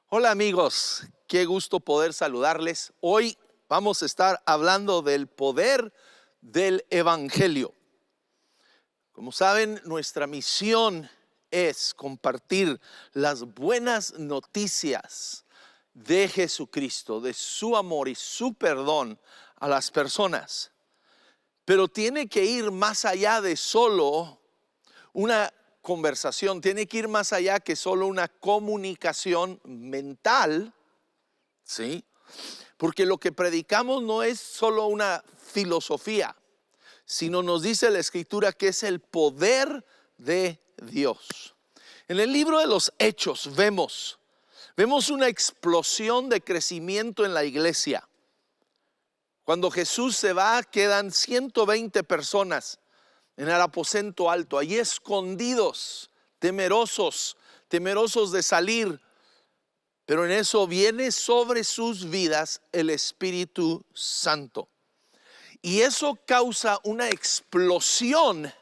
Hola amigos, qué gusto poder saludarles. Hoy vamos a estar hablando del poder del Evangelio. Como saben, nuestra misión es compartir las buenas noticias de Jesucristo, de su amor y su perdón a las personas. Pero tiene que ir más allá de solo una conversación, tiene que ir más allá que solo una comunicación mental, ¿sí? Porque lo que predicamos no es solo una filosofía, sino nos dice la Escritura que es el poder de Dios. En el libro de los Hechos vemos una explosión de crecimiento en la iglesia. Cuando Jesús se va, quedan 120 personas en el aposento alto, allí escondidos, temerosos de salir. Pero en eso viene sobre sus vidas el Espíritu Santo. Y eso causa una explosión.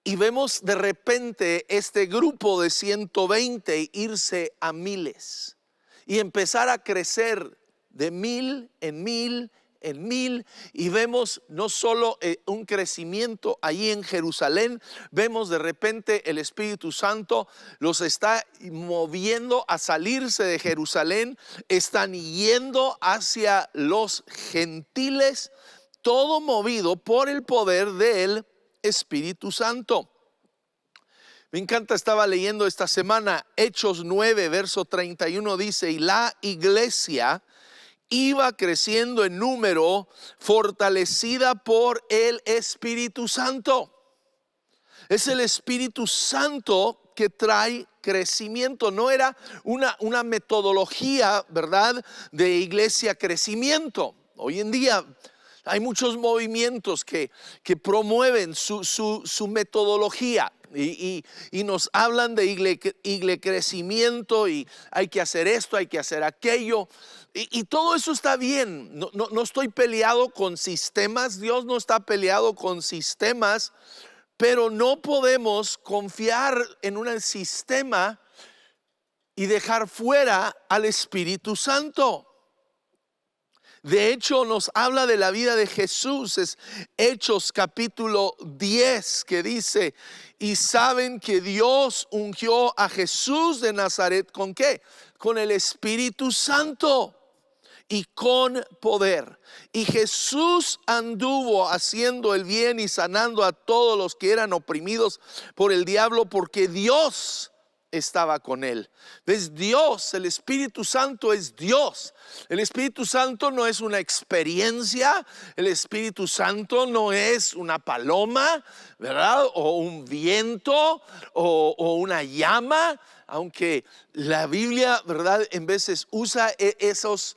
Y vemos de repente este grupo de 120 irse a miles. Y empezar a crecer de 1000 en 1000 en 1000, y vemos no solo un crecimiento allí en Jerusalén, vemos de repente el Espíritu Santo los está moviendo a salirse de Jerusalén, están yendo hacia los gentiles, todo movido por el poder del Espíritu Santo. Me encanta, estaba leyendo esta semana Hechos 9, verso 31, dice: y la iglesia iba creciendo en número, fortalecida por el Espíritu Santo. Es el Espíritu Santo que trae crecimiento. No era una metodología, ¿verdad?, de iglesia crecimiento. Hoy en día hay muchos movimientos que promueven su metodología. Y nos hablan de iglesia crecimiento, y hay que hacer esto, hay que hacer aquello, y todo eso está bien. No estoy peleado con sistemas, Dios no está peleado con sistemas, pero no podemos confiar en un sistema y dejar fuera al Espíritu Santo. De hecho, nos habla de la vida de Jesús. Es Hechos capítulo 10, que dice: y saben que Dios ungió a Jesús de Nazaret, ¿con qué? Con el Espíritu Santo y con poder. Y Jesús anduvo haciendo el bien y sanando a todos los que eran oprimidos por el diablo, porque Dios estaba con él. ¿Ves? Dios, el Espíritu Santo es Dios. El Espíritu Santo no es una experiencia. El Espíritu Santo no es una paloma, ¿verdad?, o un viento, o una llama. Aunque la Biblia, ¿verdad?, en veces usa esos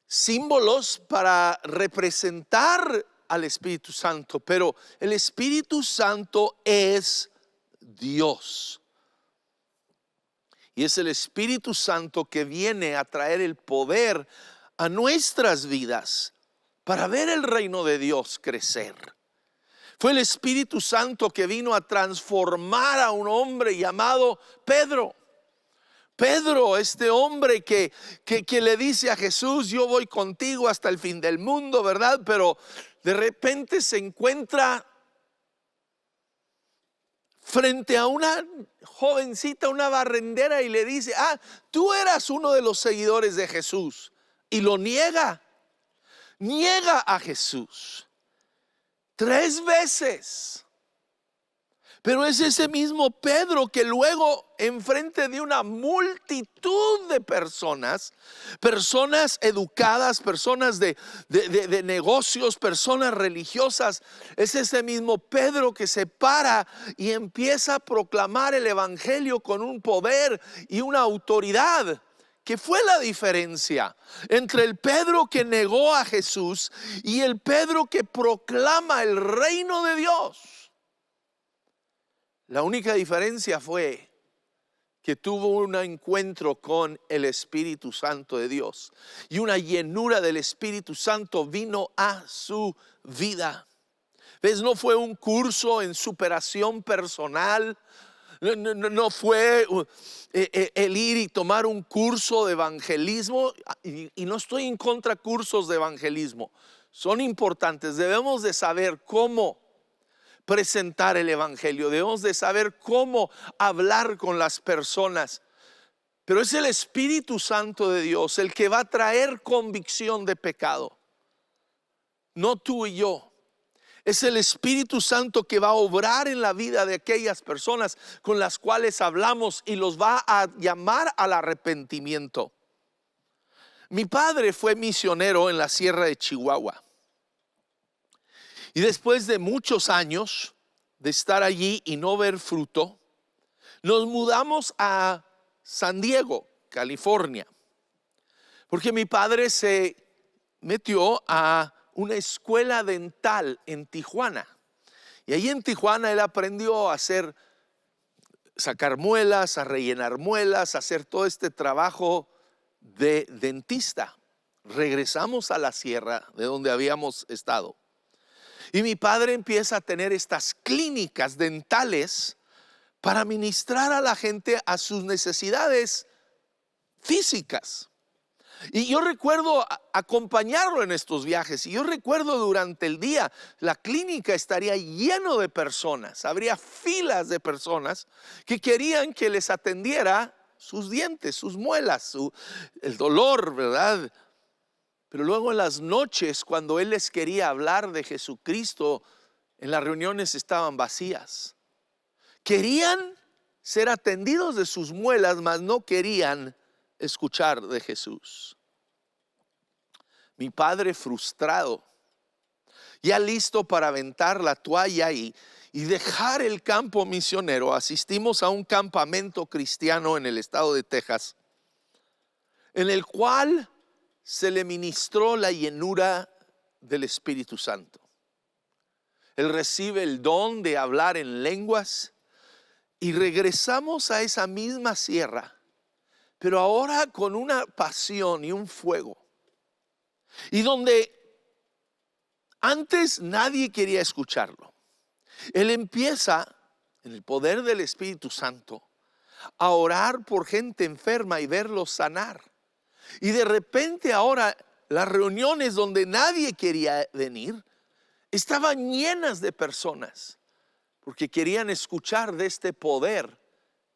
símbolos para representar al Espíritu Santo, pero el Espíritu Santo es Dios. Y es el Espíritu Santo que viene a traer el poder a nuestras vidas para ver el reino de Dios crecer. Fue el Espíritu Santo que vino a transformar a un hombre llamado Pedro. Pedro, este hombre que le dice a Jesús: yo voy contigo hasta el fin del mundo, ¿verdad? Pero de repente se encuentra frente a una jovencita, una barrendera, y le dice: tú eras uno de los seguidores de Jesús. Y lo niega a Jesús 3 veces. Pero es ese mismo Pedro que luego, enfrente de una multitud de personas educadas, personas de negocios, personas religiosas, es ese mismo Pedro que se para y empieza a proclamar el Evangelio con un poder y una autoridad. ¿Qué fue la diferencia entre el Pedro que negó a Jesús y el Pedro que proclama el reino de Dios? La única diferencia fue que tuvo un encuentro con el Espíritu Santo de Dios, y una llenura del Espíritu Santo vino a su vida. ¿Ves? No fue un curso en superación personal, No fue el ir y tomar un curso de evangelismo, y no estoy en contra de cursos de evangelismo, son importantes. Debemos de saber cómo presentar el evangelio, debemos de saber cómo hablar con las personas, pero es el Espíritu Santo de Dios el que va a traer convicción de pecado, no tú y yo. Es el Espíritu Santo que va a obrar en la vida de aquellas personas con las cuales hablamos y los va a llamar al arrepentimiento. Mi padre fue misionero en la Sierra de Chihuahua. Y después de muchos años de estar allí y no ver fruto, nos mudamos a San Diego, California. Porque mi padre se metió a una escuela dental en Tijuana. Y ahí en Tijuana él aprendió a sacar muelas, a rellenar muelas, a hacer todo este trabajo de dentista. Regresamos a la sierra de donde habíamos estado. Y mi padre empieza a tener estas clínicas dentales para ministrar a la gente a sus necesidades físicas. Y yo recuerdo acompañarlo en estos viajes, y yo recuerdo durante el día la clínica estaría lleno de personas, habría filas de personas que querían que les atendiera sus dientes, sus muelas, el dolor, ¿verdad? Pero luego en las noches, cuando él les quería hablar de Jesucristo, en las reuniones estaban vacías. Querían ser atendidos de sus muelas, mas no querían escuchar de Jesús. Mi padre, frustrado, ya listo para aventar la toalla y dejar el campo misionero, asistimos a un campamento cristiano en el estado de Texas, en el cual se le ministró la llenura del Espíritu Santo. Él recibe el don de hablar en lenguas, y regresamos a esa misma sierra, pero ahora con una pasión y un fuego. Y donde antes nadie quería escucharlo, él empieza en el poder del Espíritu Santo a orar por gente enferma y verlos sanar. Y de repente ahora las reuniones donde nadie quería venir estaban llenas de personas, porque querían escuchar de este poder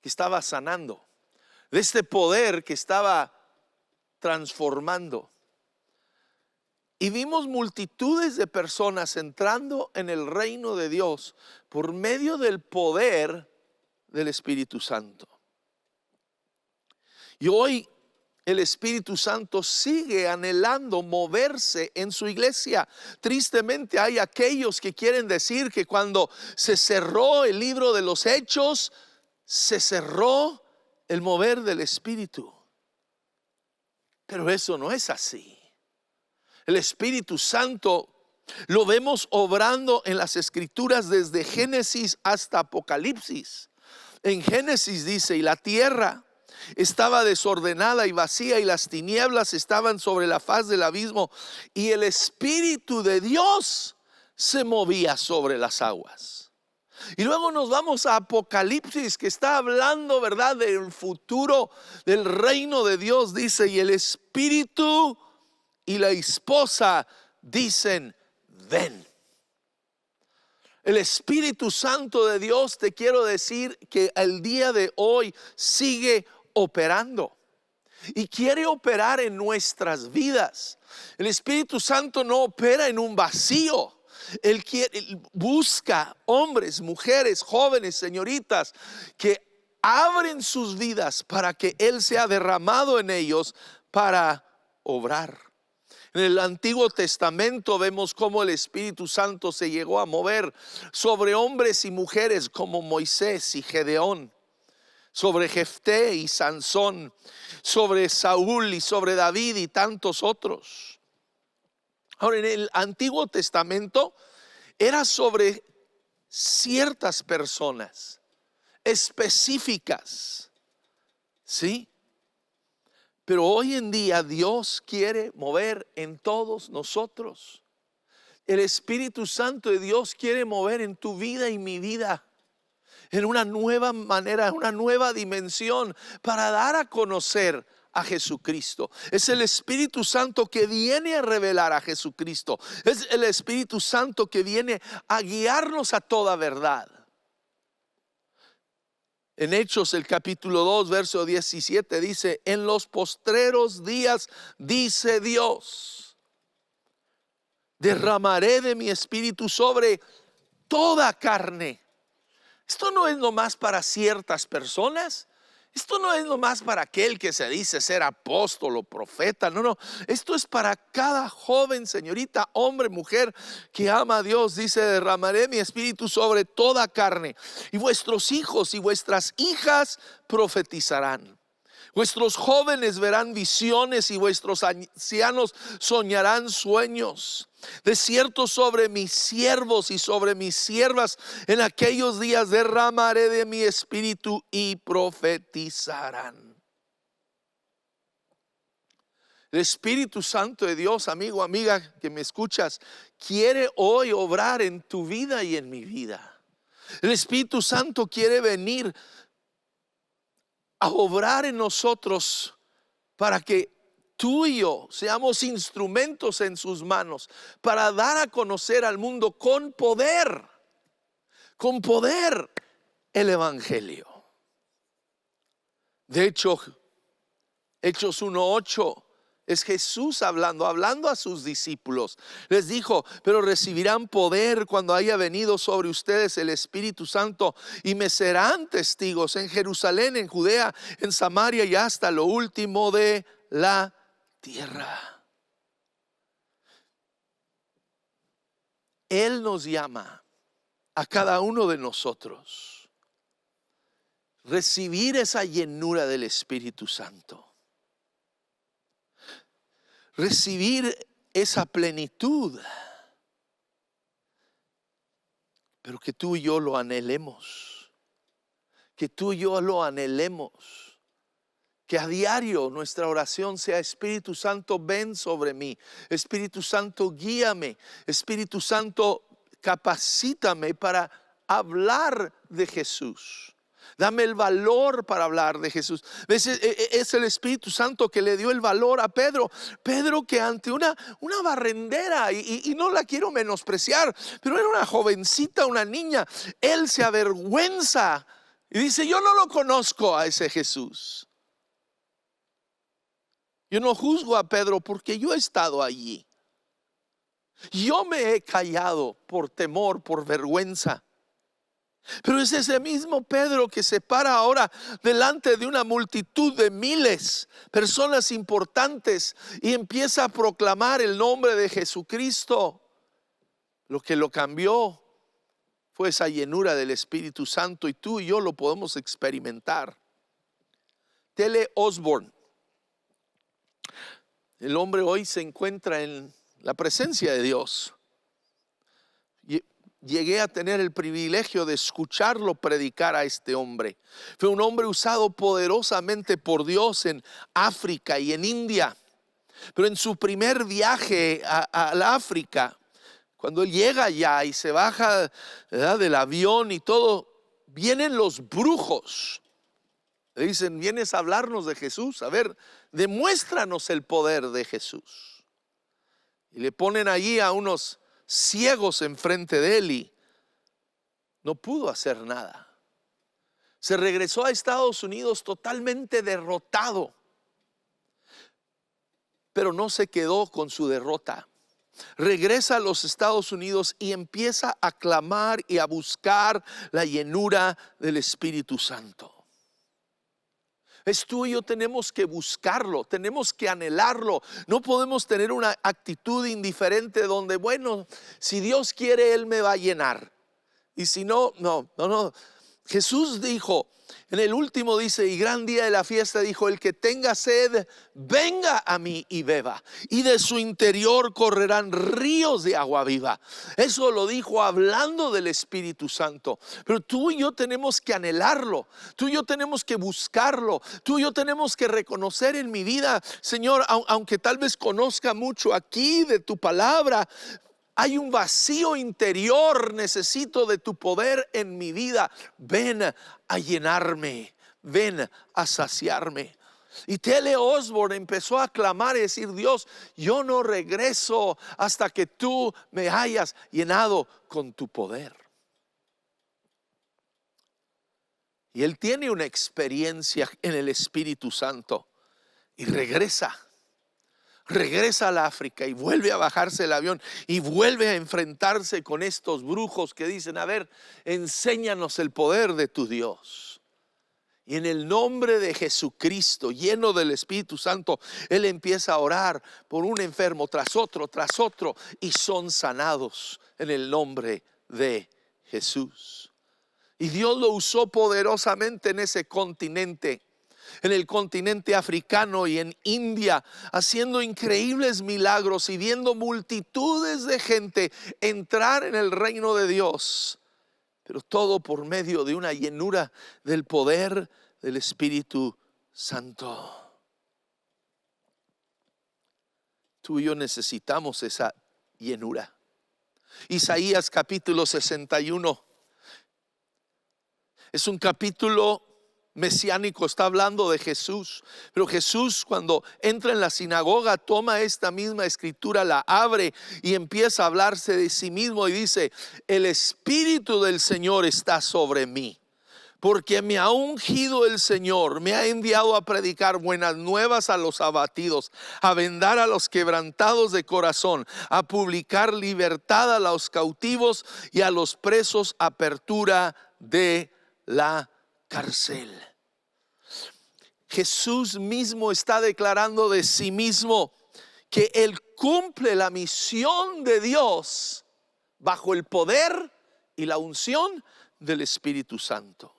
que estaba sanando, de este poder que estaba transformando. Y vimos multitudes de personas entrando en el reino de Dios por medio del poder del Espíritu Santo. Y hoy el Espíritu Santo sigue anhelando moverse en su iglesia. Tristemente hay aquellos que quieren decir que cuando se cerró el libro de los Hechos, se cerró el mover del Espíritu. Pero eso no es así. El Espíritu Santo lo vemos obrando en las Escrituras desde Génesis hasta Apocalipsis. En Génesis dice: y la tierra estaba desordenada y vacía, y las tinieblas estaban sobre la faz del abismo, y el Espíritu de Dios se movía sobre las aguas. Y luego nos vamos a Apocalipsis, que está hablando, ¿verdad?, del futuro del reino de Dios. Dice: y el Espíritu y la esposa dicen: ven. El Espíritu Santo de Dios, te quiero decir que el día de hoy sigue operando y quiere operar en nuestras vidas. El Espíritu Santo no opera en un vacío. Él busca hombres, mujeres, jóvenes, señoritas que abren sus vidas para que Él sea derramado en ellos para obrar. En el Antiguo Testamento vemos cómo el Espíritu Santo se llegó a mover sobre hombres y mujeres como Moisés y Gedeón, sobre Jefté y Sansón, sobre Saúl y sobre David y tantos otros. Ahora, en el Antiguo Testamento era sobre ciertas personas específicas, ¿sí? Pero hoy en día Dios quiere mover en todos nosotros. El Espíritu Santo de Dios quiere mover en tu vida y mi vida. en una nueva manera, una nueva dimensión para dar a conocer a Jesucristo. Es el Espíritu Santo que viene a revelar a Jesucristo. Es el Espíritu Santo que viene a guiarnos a toda verdad. En Hechos, el capítulo 2, verso 17 dice: en los postreros días, dice Dios, derramaré de mi espíritu sobre toda carne. Esto no es nomás para ciertas personas. Esto no es nomás para aquel que se dice ser apóstol o profeta. No. Esto es para cada joven, señorita, hombre, mujer que ama a Dios. Dice: derramaré mi espíritu sobre toda carne, y vuestros hijos y vuestras hijas profetizarán. Vuestros jóvenes verán visiones y vuestros ancianos soñarán sueños. De cierto, sobre mis siervos y sobre mis siervas en aquellos días derramaré de mi espíritu y profetizarán. El Espíritu Santo de Dios, amigo, amiga que me escuchas, quiere hoy obrar en tu vida y en mi vida. El Espíritu Santo quiere venir a obrar en nosotros para que tú y yo seamos instrumentos en sus manos para dar a conocer al mundo con poder el Evangelio. De hecho, Hechos 1:8 es Jesús hablando a sus discípulos. Les dijo: pero recibirán poder cuando haya venido sobre ustedes el Espíritu Santo, y me serán testigos en Jerusalén, en Judea, en Samaria y hasta lo último de la tierra. Él nos llama a cada uno de nosotros recibir esa llenura del Espíritu Santo. Recibir esa plenitud, pero que tú y yo lo anhelemos, que tú y yo lo anhelemos, que a diario nuestra oración sea: Espíritu Santo, ven sobre mí, Espíritu Santo, guíame, Espíritu Santo, capacítame para hablar de Jesús. Dame el valor para hablar de Jesús. Es el Espíritu Santo que le dio el valor a Pedro. Pedro, que ante una barrendera, y no la quiero menospreciar, pero era una jovencita, una niña. Él se avergüenza y dice: yo no lo conozco a ese Jesús. Yo no juzgo a Pedro porque yo he estado allí. Yo me he callado por temor, por vergüenza. Pero es ese mismo Pedro que se para ahora delante de una multitud de miles, personas importantes, y empieza a proclamar el nombre de Jesucristo. Lo que lo cambió fue esa llenura del Espíritu Santo, y tú y yo lo podemos experimentar. T.L. Osborne, el hombre hoy se encuentra en la presencia de Dios. Llegué a tener el privilegio de escucharlo predicar a este hombre. Fue un hombre usado poderosamente por Dios en África y en India. Pero en su primer viaje a la África, cuando él llega allá y se baja, ¿verdad?, del avión y todo, vienen los brujos. Le dicen: ¿vienes a hablarnos de Jesús? A ver, demuéstranos el poder de Jesús. Y le ponen allí a unos ciegos enfrente de él y no pudo hacer nada. Se regresó a Estados Unidos totalmente derrotado, pero no se quedó con su derrota. Regresa a los Estados Unidos y empieza a clamar y a buscar la llenura del Espíritu Santo. Es tú y yo tenemos que buscarlo, tenemos que anhelarlo. No podemos tener una actitud indiferente donde, bueno, si Dios quiere, Él me va a llenar. Y si no, no. Jesús dijo, en el último dice, y gran día de la fiesta, dijo: el que tenga sed, venga a mí y beba, y de su interior correrán ríos de agua viva. Eso lo dijo hablando del Espíritu Santo. Pero tú y yo tenemos que anhelarlo, tú y yo tenemos que buscarlo, tú y yo tenemos que reconocer en mi vida: Señor, aunque tal vez conozca mucho aquí de tu palabra, hay un vacío interior, necesito de tu poder en mi vida. Ven a llenarme, ven a saciarme. Y T.L. Osborne empezó a clamar y decir: Dios, yo no regreso hasta que tú me hayas llenado con tu poder. Y él tiene una experiencia en el Espíritu Santo y regresa al África y vuelve a bajarse el avión y vuelve a enfrentarse con estos brujos que dicen: a ver, enséñanos el poder de tu Dios. Y en el nombre de Jesucristo, lleno del Espíritu Santo, él empieza a orar por un enfermo tras otro, y son sanados en el nombre de Jesús. Y Dios lo usó poderosamente en ese continente, en el continente africano y en India, haciendo increíbles milagros y viendo multitudes de gente entrar en el reino de Dios. Pero todo por medio de una llenura del poder del Espíritu Santo. Tú y yo necesitamos esa llenura. Isaías capítulo 61 es un capítulo mesiánico, está hablando de Jesús. Pero Jesús, cuando entra en la sinagoga, toma esta misma escritura, la abre y empieza a hablarse de sí mismo y dice: el Espíritu del Señor está sobre mí, porque me ha ungido el Señor, me ha enviado a predicar buenas nuevas a los abatidos, a vendar a los quebrantados de corazón, a publicar libertad a los cautivos y a los presos apertura de la cárcel. Jesús mismo está declarando de sí mismo que él cumple la misión de Dios bajo el poder y la unción del Espíritu Santo.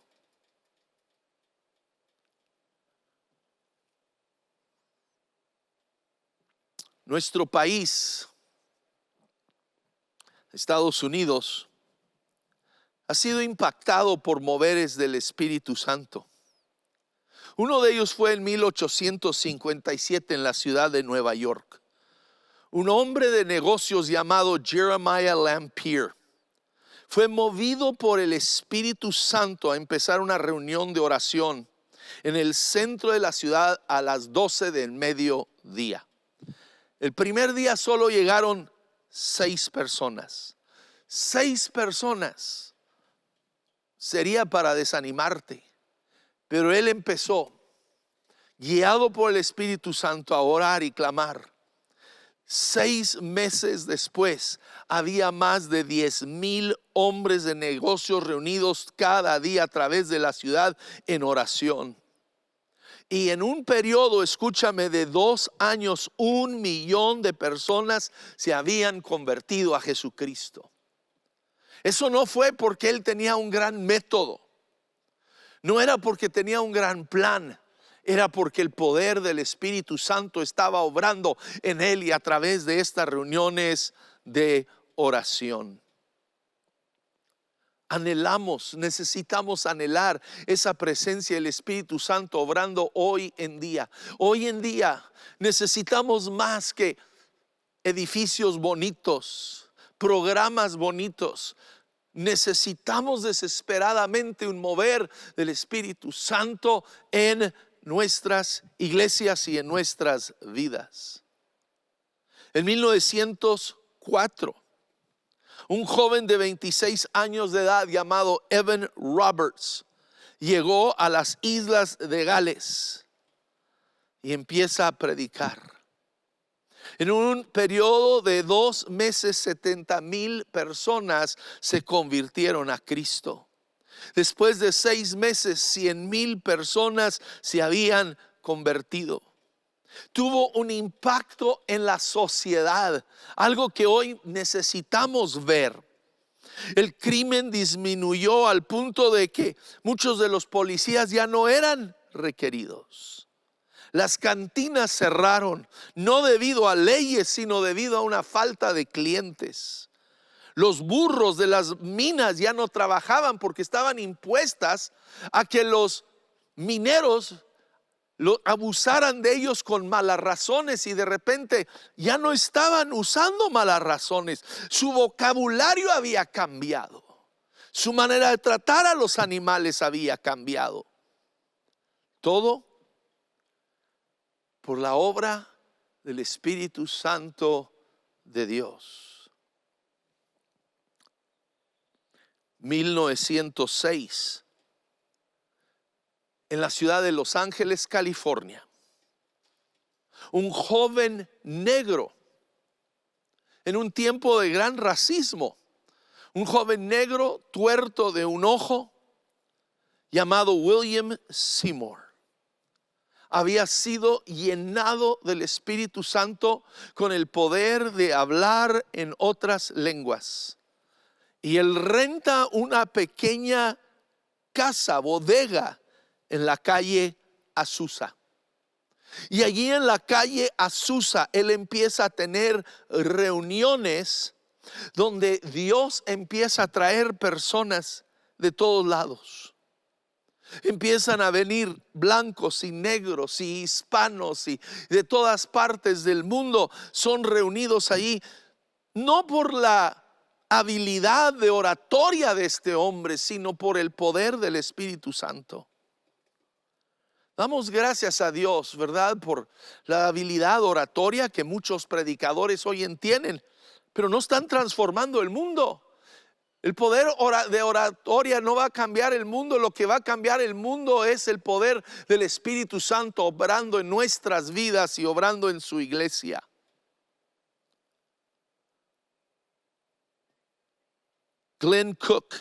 Nuestro país, Estados Unidos, ha sido impactado por moveres del Espíritu Santo. Uno de ellos fue en 1857 en la ciudad de Nueva York. Un hombre de negocios llamado Jeremiah Lampier fue movido por el Espíritu Santo a empezar una reunión de oración en el centro de la ciudad a las 12 del mediodía. El primer día solo llegaron 6 personas. 6 personas. Sería para desanimarte. Pero él empezó, guiado por el Espíritu Santo, a orar y clamar. 6 meses después, había más de 10,000 hombres de negocios reunidos cada día a través de la ciudad en oración. Y en un periodo, escúchame, de 2 años, 1 millón de personas se habían convertido a Jesucristo. Eso no fue porque él tenía un gran método. No era porque tenía un gran plan. Era porque el poder del Espíritu Santo estaba obrando en él y a través de estas reuniones de oración. Anhelamos, necesitamos anhelar esa presencia del Espíritu Santo obrando hoy en día. Hoy en día necesitamos más que edificios bonitos, programas bonitos. Necesitamos desesperadamente un mover del Espíritu Santo en nuestras iglesias y en nuestras vidas. En 1904, un joven de 26 años de edad llamado Evan Roberts llegó a las islas de Gales y empieza a predicar. En un periodo de 2 meses, 70,000 personas se convirtieron a Cristo. Después de 6 meses, 100,000 personas se habían convertido. Tuvo un impacto en la sociedad, algo que hoy necesitamos ver. El crimen disminuyó al punto de que muchos de los policías ya no eran requeridos. Las cantinas cerraron, no debido a leyes, sino debido a una falta de clientes. Los burros de las minas ya no trabajaban porque estaban impuestas a que los mineros abusaran de ellos con malas razones, y de repente ya no estaban usando malas razones. Su vocabulario había cambiado. Su manera de tratar a los animales había cambiado. Todo por la obra del Espíritu Santo de Dios. 1906, en la ciudad de Los Ángeles, California, un joven negro, en un tiempo de gran racismo, un joven negro tuerto de un ojo, llamado William Seymour, había sido llenado del Espíritu Santo con el poder de hablar en otras lenguas. Y él renta una pequeña casa, bodega, en la calle Azusa. Y allí en la calle Azusa él empieza a tener reuniones donde Dios empieza a traer personas de todos lados. Empiezan a venir blancos y negros y hispanos y de todas partes del mundo. Son reunidos allí, no por la habilidad de oratoria de este hombre, sino por el poder del Espíritu Santo. Damos gracias a Dios, ¿verdad?, por la habilidad oratoria que muchos predicadores hoy tienen, pero no están transformando el mundo. El poder de oratoria no va a cambiar el mundo. Lo que va a cambiar el mundo es el poder del Espíritu Santo obrando en nuestras vidas y obrando en su iglesia. Glenn Cook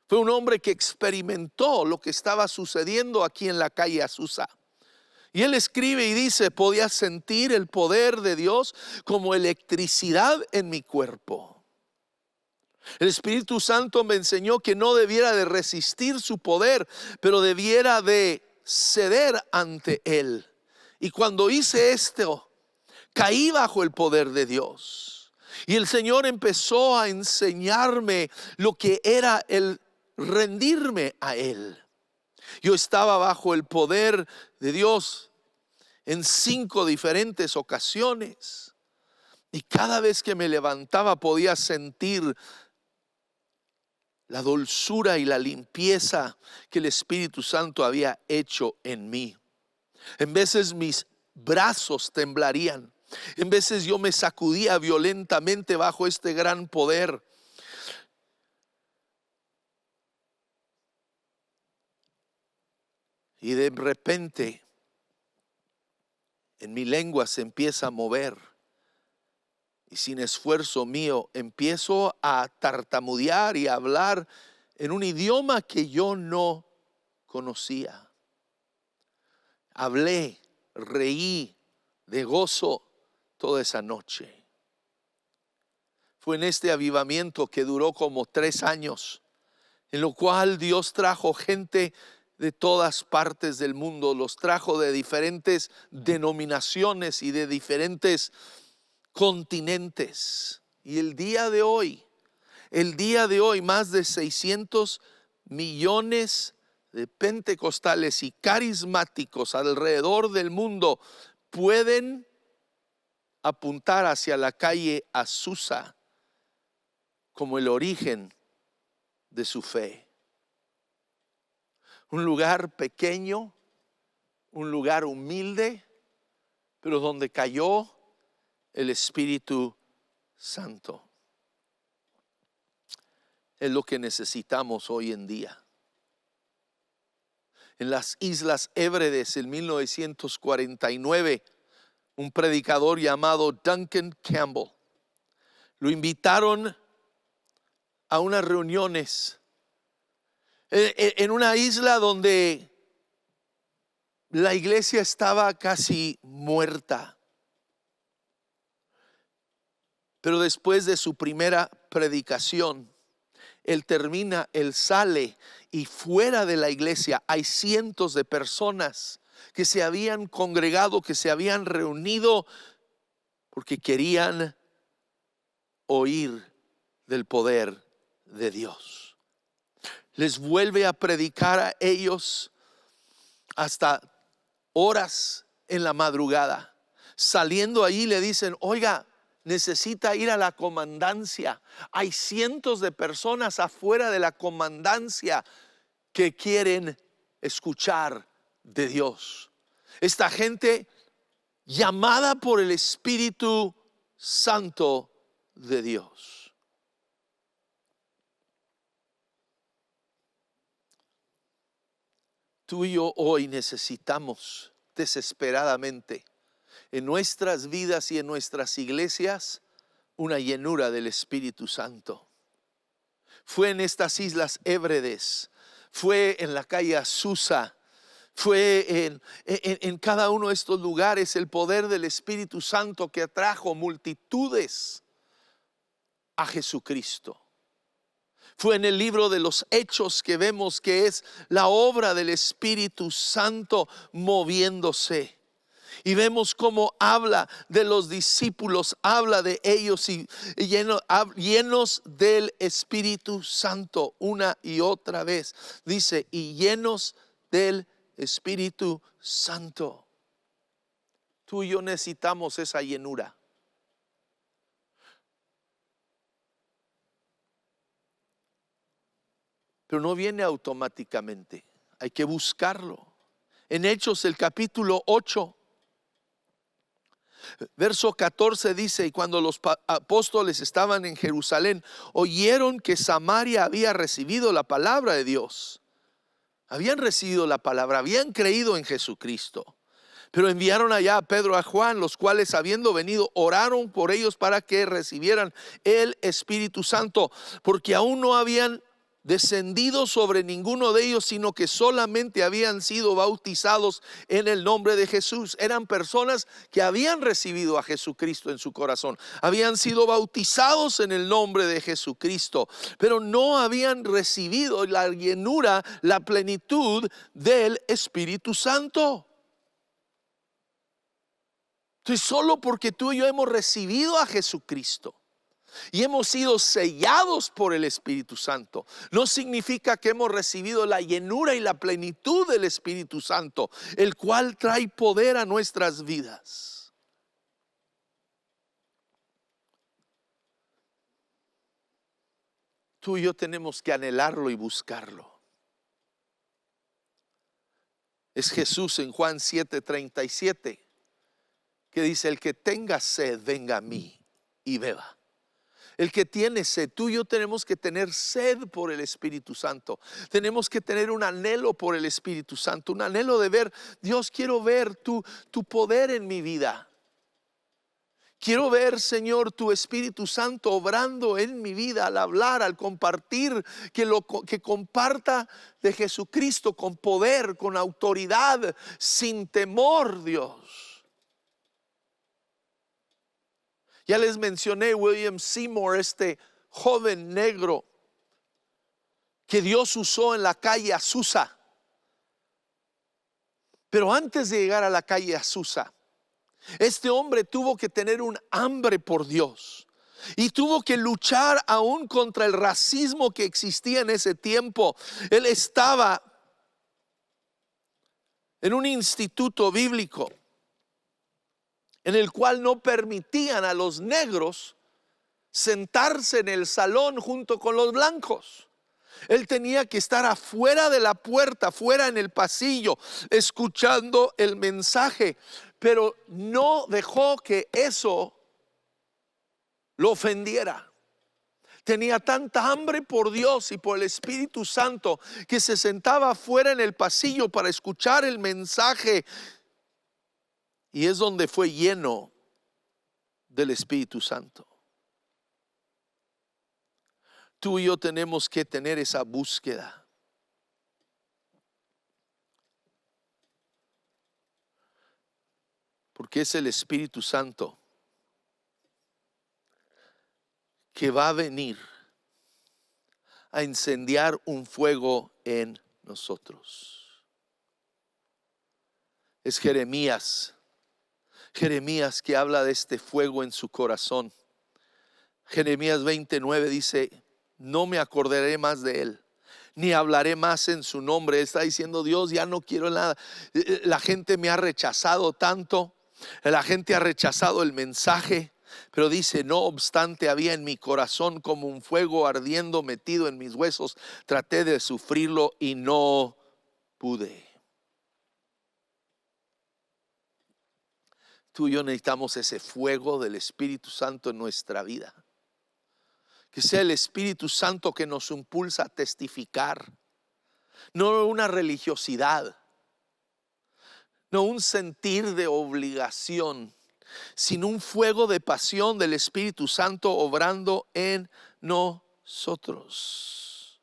fue un hombre que experimentó lo que estaba sucediendo aquí en la calle Azusa. Y él escribe y dice: podía sentir el poder de Dios como electricidad en mi cuerpo. El Espíritu Santo me enseñó que no debiera de resistir su poder, pero debiera de ceder ante él. Y cuando hice esto, caí bajo el poder de Dios. Y el Señor empezó a enseñarme lo que era el rendirme a él. Yo estaba bajo el poder de Dios en 5 diferentes ocasiones. Y cada vez que me levantaba podía sentir la dulzura y la limpieza que el Espíritu Santo había hecho en mí. En veces mis brazos temblarían. En veces yo me sacudía violentamente bajo este gran poder. Y de repente en mi lengua se empieza a mover. Y sin esfuerzo mío empiezo a tartamudear y a hablar en un idioma que yo no conocía. Hablé, reí de gozo toda esa noche. Fue en este avivamiento que duró como 3 años, en lo cual Dios trajo gente de todas partes del mundo, los trajo de diferentes denominaciones y de diferentes continentes. Y el día de hoy, más de 600 millones de pentecostales y carismáticos alrededor del mundo pueden apuntar hacia la calle Azusa como el origen de su fe. Un lugar pequeño, un lugar humilde, pero donde cayó el Espíritu Santo. Es lo que necesitamos hoy en día. En las Islas Hébrides, en 1949, un predicador llamado Duncan Campbell lo invitaron a unas reuniones en una isla donde la iglesia estaba casi muerta. Pero después de su primera predicación, él termina, él sale, y fuera de la iglesia hay cientos de personas que se habían congregado, que se habían reunido porque querían oír del poder de Dios. Les vuelve a predicar a ellos hasta horas en la madrugada. Saliendo ahí le dicen, oiga, necesita ir a la comandancia. Hay cientos de personas afuera de la comandancia que quieren escuchar de Dios. Esta gente llamada por el Espíritu Santo de Dios. Tú y yo hoy necesitamos desesperadamente en nuestras vidas y en nuestras iglesias una llenura del Espíritu Santo. Fue en estas islas Hébrides, fue en la calle Azusa, fue en cada uno de estos lugares el poder del Espíritu Santo que atrajo multitudes a Jesucristo. Fue en el libro de los Hechos que vemos que es la obra del Espíritu Santo moviéndose. Y vemos cómo habla de los discípulos, habla de ellos y llenos del Espíritu Santo una y otra vez. Dice, y llenos del Espíritu Santo. Tú y yo necesitamos esa llenura. Pero no viene automáticamente, hay que buscarlo. En Hechos el capítulo 8, verso 14 dice, y cuando los apóstoles estaban en Jerusalén, oyeron que Samaria había recibido la palabra de Dios. Habían recibido la palabra, habían creído en Jesucristo. Pero enviaron allá a Pedro y a Juan, los cuales habiendo venido oraron por ellos para que recibieran el Espíritu Santo, porque aún no habían descendido sobre ninguno de ellos, sino que solamente habían sido bautizados en el nombre de Jesús. Eran personas que habían recibido a Jesucristo en su corazón, habían sido bautizados en el nombre de Jesucristo, pero no habían recibido la llenura, la plenitud del Espíritu Santo. Entonces, solo porque tú y yo hemos recibido a Jesucristo y hemos sido sellados por el Espíritu Santo, no significa que hemos recibido la llenura y la plenitud del Espíritu Santo, el cual trae poder a nuestras vidas. Tú y yo tenemos que anhelarlo y buscarlo. Es Jesús en Juan 7:37 que dice, el que tenga sed, venga a mí y beba. El que tiene sed, tú y yo tenemos que tener sed por el Espíritu Santo. Tenemos que tener un anhelo por el Espíritu Santo, un anhelo de ver, Dios, quiero ver tu poder en mi vida. Quiero ver, Señor, tu Espíritu Santo obrando en mi vida al hablar, al compartir, que comparta de Jesucristo con poder, con autoridad, sin temor, Dios. Ya les mencioné William Seymour, este joven negro que Dios usó en la calle Azusa. Pero antes de llegar a la calle Azusa, este hombre tuvo que tener un hambre por Dios y tuvo que luchar aún contra el racismo que existía en ese tiempo. Él estaba en un instituto bíblico en el cual no permitían a los negros sentarse en el salón junto con los blancos. Él tenía que estar afuera de la puerta, fuera en el pasillo, escuchando el mensaje, pero no dejó que eso lo ofendiera. Tenía tanta hambre por Dios y por el Espíritu Santo que se sentaba afuera en el pasillo para escuchar el mensaje. Y es donde fue lleno del Espíritu Santo. Tú y yo tenemos que tener esa búsqueda. Porque es el Espíritu Santo que va a venir a incendiar un fuego en nosotros. Es Jeremías que habla de este fuego en su corazón. Jeremías 29 dice, no me acordaré más de él, ni hablaré más en su nombre. Está diciendo Dios, ya no quiero nada. La gente me ha rechazado tanto, la gente ha rechazado el mensaje. Pero dice, no obstante, había en mi corazón como un fuego ardiendo metido en mis huesos. Traté de sufrirlo y no pude. Tú y yo necesitamos ese fuego del Espíritu Santo en nuestra vida. Que sea el Espíritu Santo que nos impulsa a testificar. No una religiosidad, no un sentir de obligación, sino un fuego de pasión del Espíritu Santo obrando en nosotros.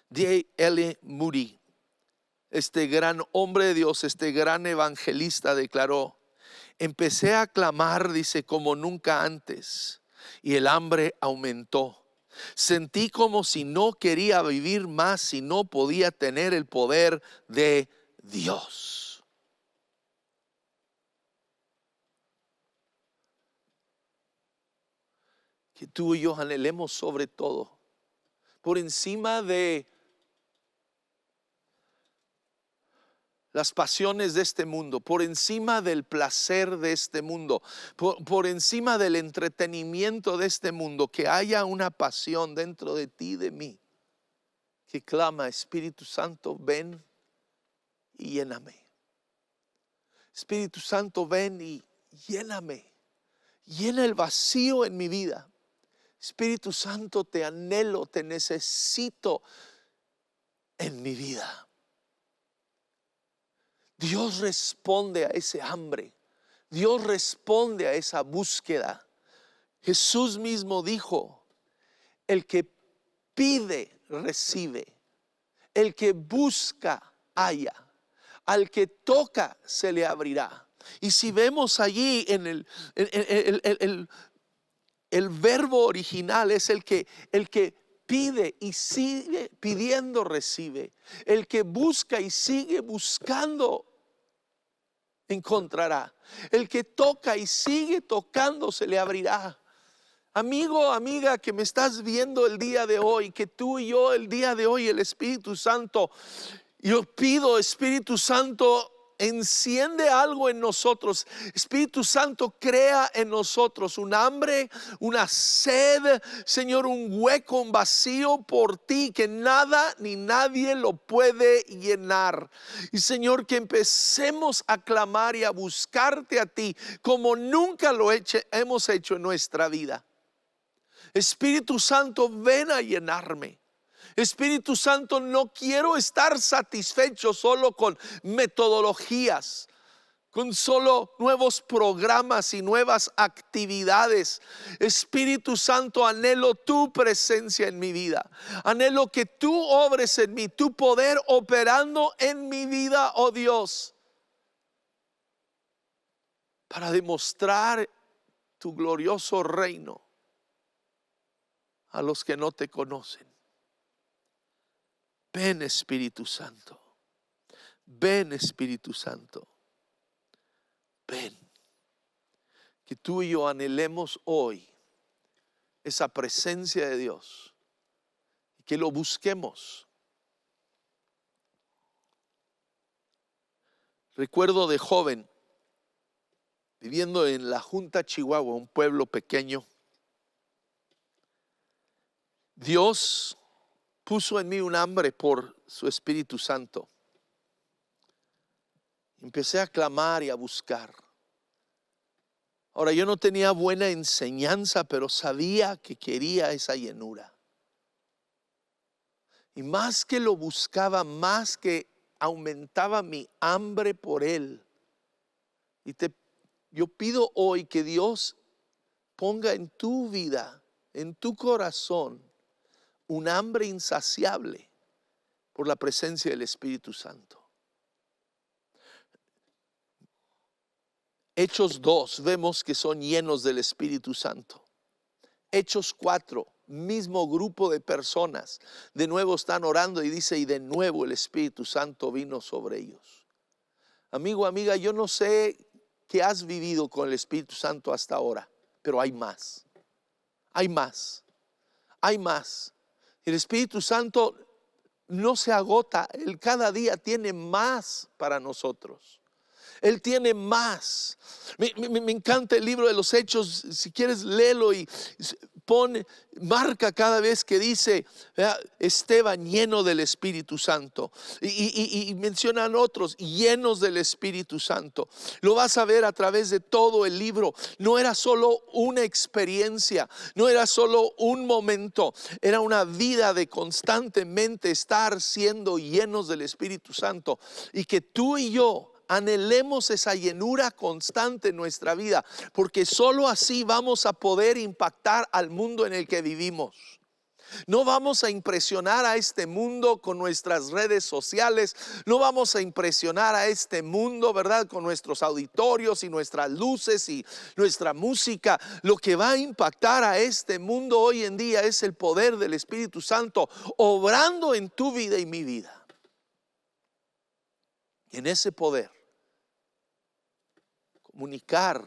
D.L. Moody, este gran hombre de Dios, este gran evangelista, declaró: empecé a clamar, dice, como nunca antes, y el hambre aumentó. Sentí como si no quería vivir más, si no podía tener el poder de Dios. Que tú y yo anhelemos sobre todo, por encima de las pasiones de este mundo, por encima del placer de este mundo, por encima del entretenimiento de este mundo, que haya una pasión dentro de ti y de mí, que clama: Espíritu Santo, ven y lléname. Espíritu Santo, ven y lléname. Llena el vacío en mi vida. Espíritu Santo, te anhelo, te necesito en mi vida. Dios responde a ese hambre. Dios responde a esa búsqueda. Jesús mismo dijo: el que pide, recibe. El que busca, halla. Al que toca, se le abrirá. Y si vemos allí en el verbo original, es el que pide y sigue pidiendo, recibe. El que busca y sigue buscando, encontrará. El que toca y sigue tocando, se le abrirá. Amigo, amiga, que me estás viendo el día de hoy, que tú y yo el día de hoy, el Espíritu Santo, yo pido, Espíritu Santo, enciende algo en nosotros. Espíritu Santo, crea en nosotros un hambre, una sed, Señor, un hueco, un vacío por ti que nada ni nadie lo puede llenar. Y Señor, que empecemos a clamar y a buscarte a ti como nunca lo hemos hecho en nuestra vida. Espíritu Santo, ven a llenarme. Espíritu Santo, no quiero estar satisfecho solo con metodologías, con solo nuevos programas y nuevas actividades. Espíritu Santo, anhelo tu presencia en mi vida. Anhelo que tú obres en mí, tu poder operando en mi vida, oh Dios, para demostrar tu glorioso reino a los que no te conocen. Ven, Espíritu Santo. Ven, Espíritu Santo. Ven. Que tú y yo anhelemos hoy esa presencia de Dios y que lo busquemos. Recuerdo de joven, viviendo en La Junta, Chihuahua, un pueblo pequeño. Dios puso en mí un hambre por su Espíritu Santo. Empecé a clamar y a buscar. Ahora, yo no tenía buena enseñanza, pero sabía que quería esa llenura. Y más que lo buscaba, más que aumentaba mi hambre por Él. Y yo pido hoy que Dios ponga en tu vida, en tu corazón, un hambre insaciable por la presencia del Espíritu Santo. Hechos 2 vemos que son llenos del Espíritu Santo. Hechos 4, mismo grupo de personas, de nuevo están orando y dice: y de nuevo el Espíritu Santo vino sobre ellos. Amigo, amiga, yo no sé qué has vivido con el Espíritu Santo hasta ahora, pero hay más. Hay más. Hay más. El Espíritu Santo no se agota, Él cada día tiene más para nosotros. Él tiene más. Me encanta el libro de los Hechos. Si quieres, léelo y marca cada vez que dice Esteban lleno del Espíritu Santo. Y mencionan otros llenos del Espíritu Santo. Lo vas a ver a través de todo el libro. No era solo una experiencia, no era solo un momento, era una vida de constantemente estar siendo llenos del Espíritu Santo. Y que tú y yo anhelemos esa llenura constante en nuestra vida, porque solo así vamos a poder impactar al mundo en el que vivimos. No vamos a impresionar a este mundo con nuestras redes sociales, no vamos a impresionar a este mundo, ¿verdad?, con nuestros auditorios y nuestras luces y nuestra música. Lo que va a impactar a este mundo hoy en día es el poder del Espíritu Santo obrando en tu vida y mi vida. Y en ese poder comunicar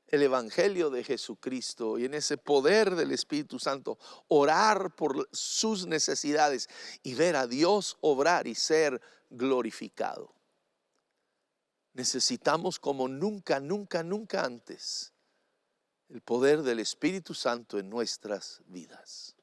el Evangelio de Jesucristo, y en ese poder del Espíritu Santo orar por sus necesidades y ver a Dios obrar y ser glorificado. Necesitamos como nunca antes el poder del Espíritu Santo en nuestras vidas.